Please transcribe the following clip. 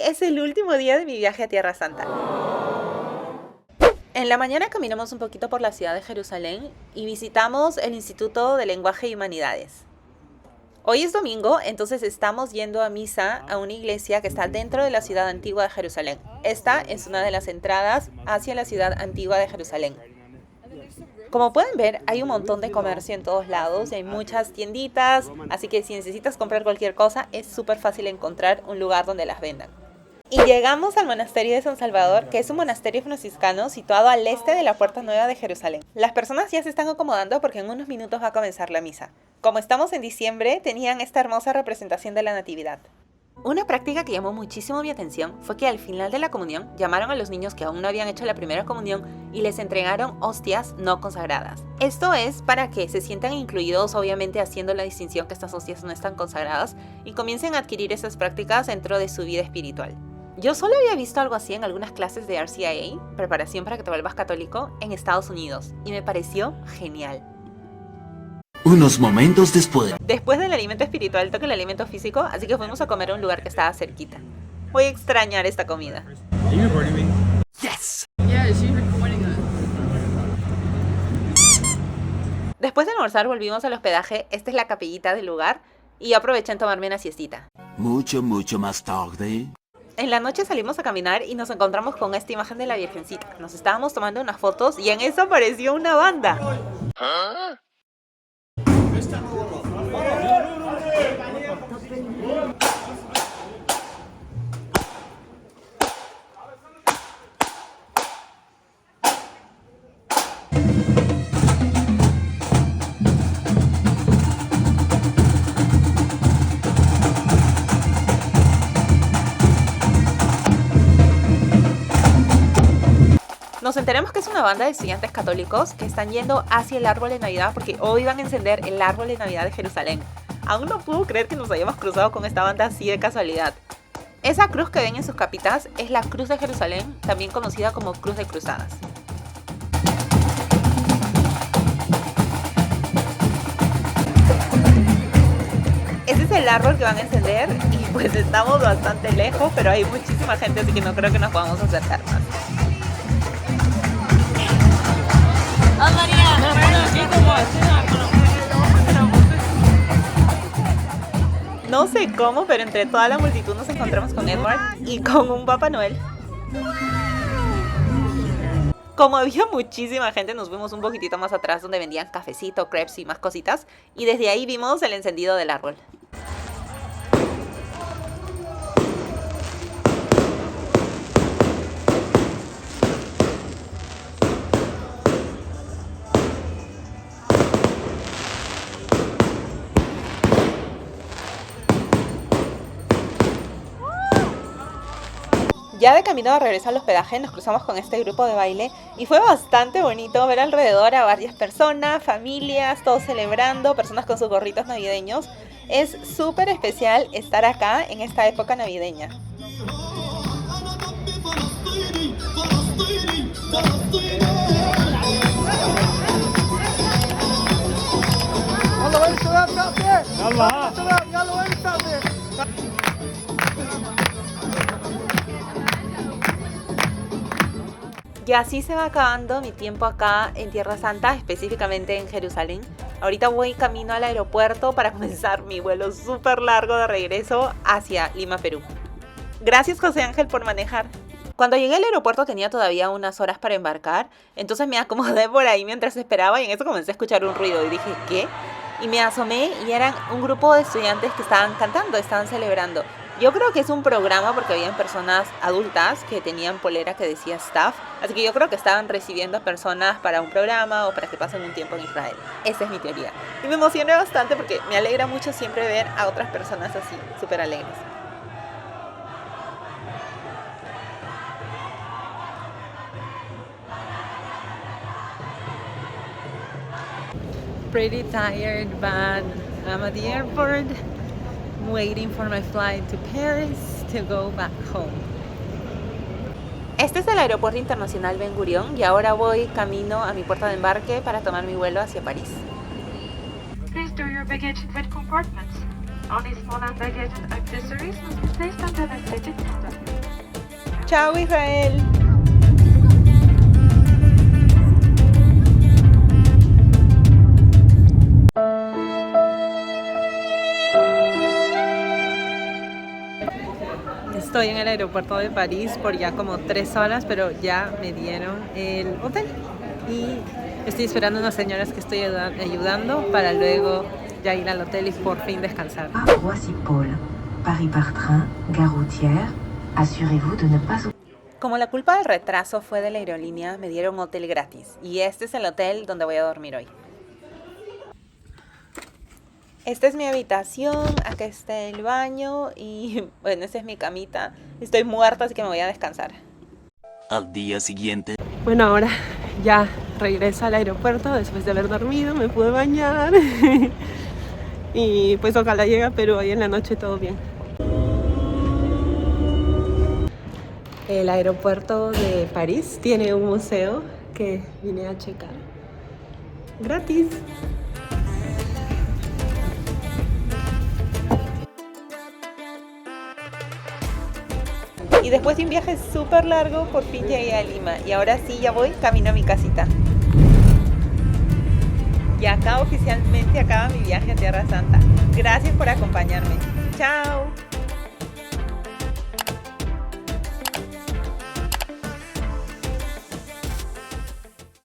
es el último día de mi viaje a Tierra Santa. En la mañana caminamos un poquito por la ciudad de Jerusalén y visitamos el Instituto de Lenguaje y Humanidades. Hoy es domingo, entonces estamos yendo a misa a una iglesia que está dentro de la ciudad antigua de Jerusalén. Esta es una de las entradas hacia la ciudad antigua de Jerusalén. Como pueden ver, hay un montón de comercio en todos lados, hay muchas tienditas, así que si necesitas comprar cualquier cosa, es súper fácil encontrar un lugar donde las vendan. Y llegamos al monasterio de San Salvador, que es un monasterio franciscano situado al este de la Puerta Nueva de Jerusalén. Las personas ya se están acomodando porque en unos minutos va a comenzar la misa. Como estamos en diciembre, tenían esta hermosa representación de la Natividad. Una práctica que llamó muchísimo mi atención fue que al final de la comunión llamaron a los niños que aún no habían hecho la primera comunión y les entregaron hostias no consagradas. Esto es para que se sientan incluidos, obviamente haciendo la distinción que estas hostias no están consagradas, y comiencen a adquirir esas prácticas dentro de su vida espiritual. Yo solo había visto algo así en algunas clases de RCIA, preparación para que te vuelvas católico, en Estados Unidos, y me pareció genial. Unos momentos después. Después del alimento espiritual toca el alimento físico, así que fuimos a comer a un lugar que estaba cerquita. Voy a extrañar esta comida. Yes. Después de almorzar volvimos al hospedaje, esta es la capillita del lugar, y yo aproveché en tomarme una siestita. Mucho más tarde. En la noche salimos a caminar y nos encontramos con esta imagen de la Virgencita. Nos estábamos tomando unas fotos y en eso apareció una banda. ¿Ah? Nos enteramos que es una banda de estudiantes católicos que están yendo hacia el árbol de Navidad porque hoy van a encender el árbol de Navidad de Jerusalén. Aún no puedo creer que nos hayamos cruzado con esta banda así de casualidad. Esa cruz que ven en sus capitas es la Cruz de Jerusalén, también conocida como Cruz de Cruzadas. Ese es el árbol que van a encender y pues estamos bastante lejos, pero hay muchísima gente, así que no creo que nos podamos acercar más. No sé cómo, pero entre toda la multitud nos encontramos con Edward y con un Papá Noel. Como había muchísima gente, nos fuimos un poquitito más atrás donde vendían cafecito, crepes y más cositas, y desde ahí vimos el encendido del árbol. Ya de camino de regreso al hospedaje nos cruzamos con este grupo de baile y fue bastante bonito ver alrededor a varias personas, familias, todos celebrando, personas con sus gorritos navideños. Es súper especial estar acá en esta época navideña. Y así se va acabando mi tiempo acá en Tierra Santa, específicamente en Jerusalén. Ahorita voy camino al aeropuerto para comenzar mi vuelo súper largo de regreso hacia Lima, Perú. Gracias, José Ángel, por manejar. Cuando llegué al aeropuerto tenía todavía unas horas para embarcar, entonces me acomodé por ahí mientras esperaba y en eso comencé a escuchar un ruido y dije, ¿qué? Y me asomé y eran un grupo de estudiantes que estaban cantando, estaban celebrando. Yo creo que es un programa porque habían personas adultas que tenían polera que decía staff, así que yo creo que estaban recibiendo a personas para un programa o para que pasen un tiempo en Israel. Esa es mi teoría. Y me emocioné bastante porque me alegra mucho siempre ver a otras personas así, súper alegres. Pretty tired, but I'm at the airport waiting for my flight to Paris to go back home. Este es el aeropuerto internacional Ben Gurion y ahora voy camino a mi puerta de embarque para tomar mi vuelo hacia París. Please store your baggage in wet compartments. Only small baggage and accessories must be placed under the seated conduct. Chao, Israel. Estoy en el aeropuerto de París por ya como 3 horas, pero ya me dieron el hotel y estoy esperando a unas señoras que estoy ayudando para luego ya ir al hotel y por fin descansar. Roissy-Paul, Paris par train, gare routière. Assurez-vous de ne pas... Como la culpa del retraso fue de la aerolínea, me dieron hotel gratis y este es el hotel donde voy a dormir hoy. Esta es mi habitación, acá está el baño y bueno, esta es mi camita. Estoy muerta, así que me voy a descansar. Al día siguiente. Bueno, ahora ya regreso al aeropuerto después de haber dormido, me pude bañar y pues ojalá llegue a Perú hoy en la noche todo bien. El aeropuerto de París tiene un museo que vine a checar. Gratis. Y después de un viaje súper largo, por fin llegué a Lima. Y ahora sí, ya voy camino a mi casita. Y acá oficialmente acaba mi viaje a Tierra Santa. Gracias por acompañarme. ¡Chao!